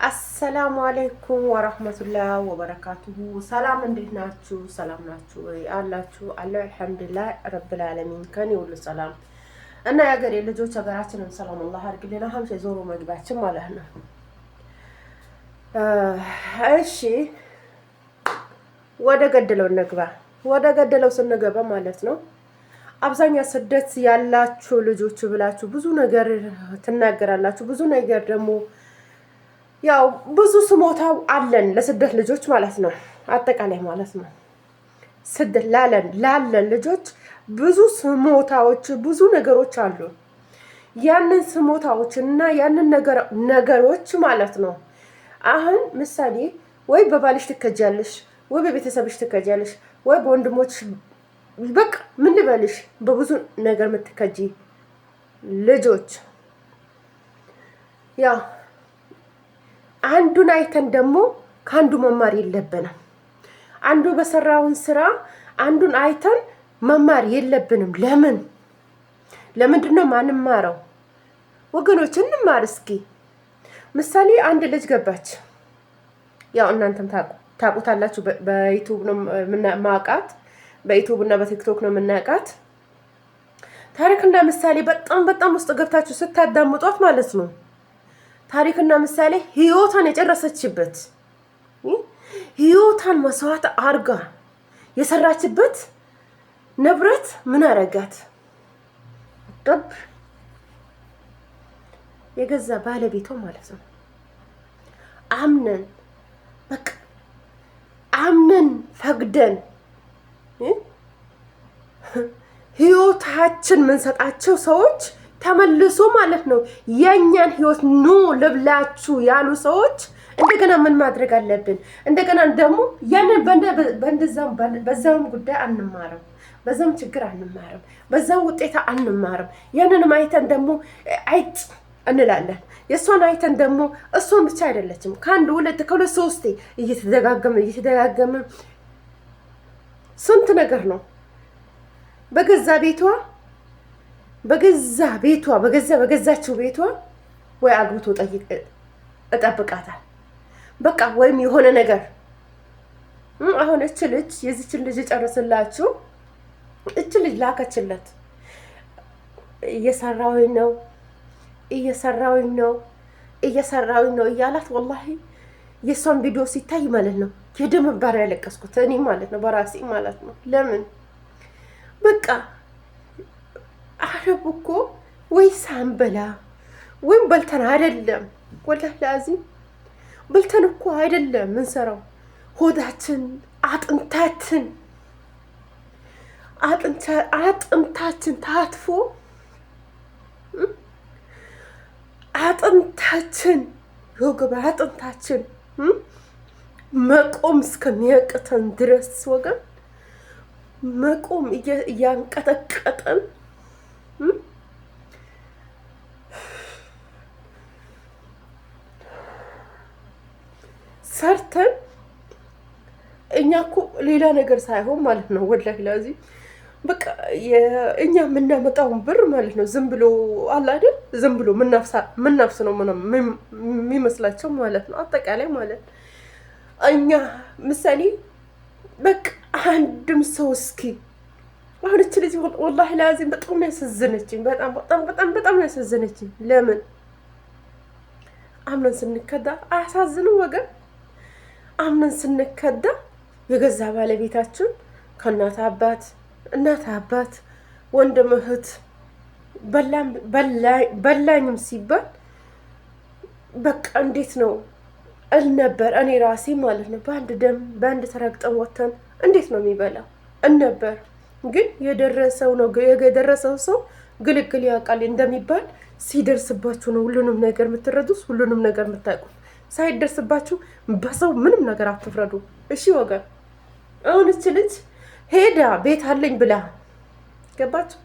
አሰላሙ አለይኩም ወራህመቱላሂ ወበረካቱሁ። ሰላም እንዴት ናችሁ? ሰላም ናችሁ ወይ? አላችሁ አለ አልሐምዱሊላህ ረብል ዓለሚን ከኔ ሁሉ ሰላም እና የሀገሬ ልጆች ሀገራችንን ሰላም አላህ አድርግልን። ሀምሳ ዞሮ መግባችን ማለት ነው። እሺ ወደ ገደለው እንግባ። ወደ ገደለው ስንገባ ማለት ነው አብዛኛው ስደት ያላችሁ ልጆች ብላችሁ ብዙ ነገር ትናገራላችሁ። ብዙ ነገር ደግሞ ያው ብዙ ስሞታው አለን ለስደት ልጆች ማለት ነው። አጠቃላይ ማለት ነው ስደት ላለን ልጆች ብዙ ስሞታዎች ብዙ ነገሮች አሉ። ያንን ስሞታዎች እና ያንን ነገሮች ማለት ነው አሁን ምሳሌ ወይ በባልሽ ትከጃለሽ፣ ወይ በቤተሰብሽ ትከጃለሽ፣ ወይ በወንድሞች በቃ ምን ልበልሽ በብዙ ነገር የምትከጂ ልጆች ያው አንዱን አይተን ደግሞ ከአንዱ መማር የለብንም። አንዱ በሰራውን ስራ አንዱን አይተን መማር የለብንም። ለምንድነው ማንማረው? ወገኖች እንማር እስኪ። ምሳሌ አንድ ልጅ ገባች። ያው እናንተም ታውቁታላችሁ። በዩቲዩብ ነው የምናውቃት፣ በዩቲዩብ እና በቲክቶክ ነው የምናውቃት። ታሪክና ምሳሌ በጣም ውስጥ ገብታችሁ ስታዳምጧት ማለት ነው ታሪክና ምሳሌ ህይወቷን የጨረሰችበት ህይወቷን መስዋዕት አርጋ የሰራችበት ንብረት ምን አረጋት? ጠብ የገዛ ባለቤቷ ማለት ነው። አምነን ፈቅደን ህይወታችን ምንሰጣቸው ሰዎች ተመልሶ ማለት ነው የኛን ህይወት ኑ ልብላችሁ ያሉ ሰዎች እንደገና ምን ማድረግ አለብን? እንደገና ደግሞ ያንን በዛም ጉዳይ አንማርም፣ በዛም ችግር አንማርም፣ በዛም ውጤታ አንማርም። ያንን አይተን ደግሞ አይጥ እንላለን። የእሷን አይተን ደግሞ እሷን ብቻ አይደለችም ከአንድ ሁለት ከሁለት ሶስቴ እየተደጋገመ ስንት ነገር ነው በገዛችው ቤቷ ወይ አግብቶ እጠብቃታል። በቃ ወይም የሆነ ነገር አሁን የዚችን ልጅ ጨርስላችሁ። እች ልጅ ላከችለት እየሰራሁኝ ነው እያላት ወላሂ የሷን ቪዲዮ ሲታይ ማለት ነው የደም ባር ያለቀስኩት እኔ ማለት ነው በራሴ ማለት ነው። ለምን በቃ አረብ እኮ ወይ ሳንበላ ወይም በልተን አይደለም፣ ወላሂ ላዚም በልተን እኮ አይደለም ምንሰራው። ሆዳችን አጥንታችን ታጥፎ አጥንታችን መቆም እስከሚያቅተን ድረስ ወገን መቆም እያንቀጠቀጠን ሰርተን እኛ እኮ ሌላ ነገር ሳይሆን ማለት ነው ወላሂ ላዚም በቃ እኛ የምናመጣውን ብር ማለት ነው ዝም ብሎ አለ አይደል፣ ዝም ብሎ ምናፍስ ነው የሚመስላቸው ማለት ነው። አጠቃላይ ማለት እኛ ምሳሌ በቃ አንድም ሰው እስኪ አሁን እች ልጅ ወላሂ ላዚም በጣም ያሳዘነችኝ፣ በጣም ያሳዘነችኝ። ለምን አምነን ስንከዳ አያሳዝንም ወገን? አምነን ስንከዳ የገዛ ባለቤታችን ከእናት አባት ወንድም እህት በላኝም ሲባል በቃ እንዴት ነው ነበር እኔ ራሴ ማለት ነው በአንድ ተረግጠን ወተን እንዴት ነው የሚበላው ነበር። ግን የደረሰው ሰው ግልግል ያውቃል እንደሚባል ሲደርስባችሁ ነው ሁሉንም ነገር የምትረዱት፣ ሁሉንም ነገር የምታውቁት። ሳይደርስባችሁ በሰው ምንም ነገር አትፍረዱ እሺ ወገን። አሁን እች ልጅ ሄዳ ቤት አለኝ ብላ ገባችሁ፣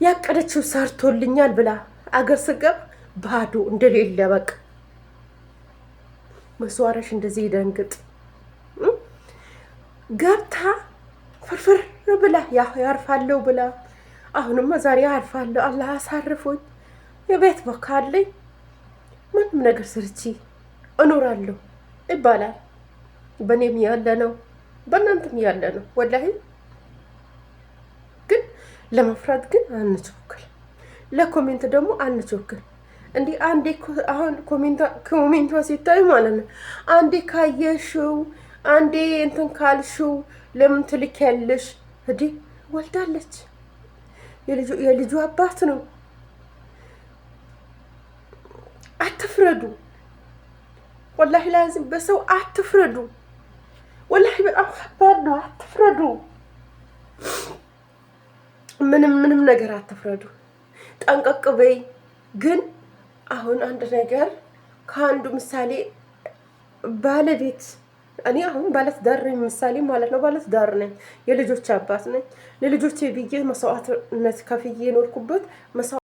ያቀደችው ሰርቶልኛል ብላ አገር ስገባ ባዶ እንደሌለ በቃ መስዋዕትሽ እንደዚህ ይደንግጥ ገብታ ፍርፍር ብላ ያርፋለሁ ብላ አሁንማ ዛሬ ያርፋለሁ አላህ አሳርፎኝ የቤት በካለኝ ምንም ነገር ስርቺ እኖራለሁ ይባላል። በእኔም ያለ ነው፣ በእናንተም ያለ ነው። ወላሂ ግን ለመፍራት ግን አንቸኩል፣ ለኮሜንት ደግሞ አንቸኩል። እንዲህ አንዴ አሁን ኮሜንቷ ሲታይ ማለት ነው አንዴ ካየሽው አንዴ እንትን ካልሽው ለምን ትልኪያለሽ? እንዴ ወልዳለች፣ የልጁ አባት ነው። አትፍረዱ፣ ወላሂ ላዚም በሰው አትፍረዱ። ወላሂ በጣም ከባድ ነው። አትፍረዱ፣ ምንም ነገር አትፍረዱ። ጠንቀቅ በይ። ግን አሁን አንድ ነገር ከአንዱ ምሳሌ ባለቤት እኔ አሁን ባለትዳር ነኝ፣ ምሳሌ ማለት ነው። ባለትዳር ነኝ፣ የልጆች አባት ነኝ። ለልጆቼ ብዬ መስዋዕትነት ከፍዬ የኖርኩበት